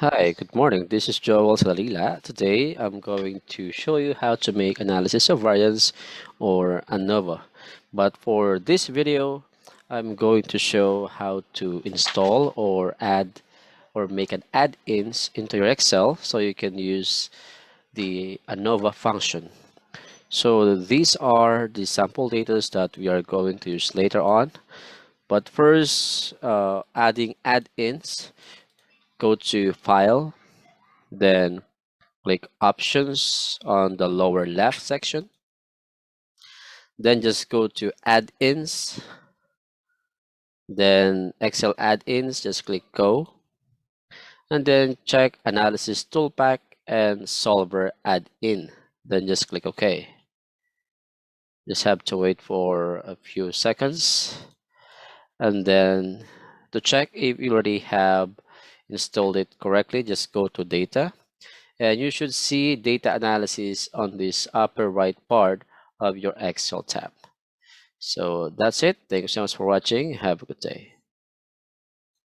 Hi, good morning. This is Joel Salalila. Today I'm going to show you how to make analysis of variance or ANOVA. But for this video, I'm going to show how to install or add or make an add-ins into your Excel so you can use the ANOVA function. So these are the sample data that we are going to use later on. But first, adding add-ins, go to File, then click Options on the lower left section. Then just go to Add-ins. Then Excel Add-ins, just click Go. And then check Analysis Toolpack and Solver Add-in. Then just click OK. Just have to wait for a few seconds. And then to check if you already have installed it correctly, just go to Data. And you should see data analysis on this upper right part of your Excel tab. So that's it. Thank you so much for watching. Have a good day.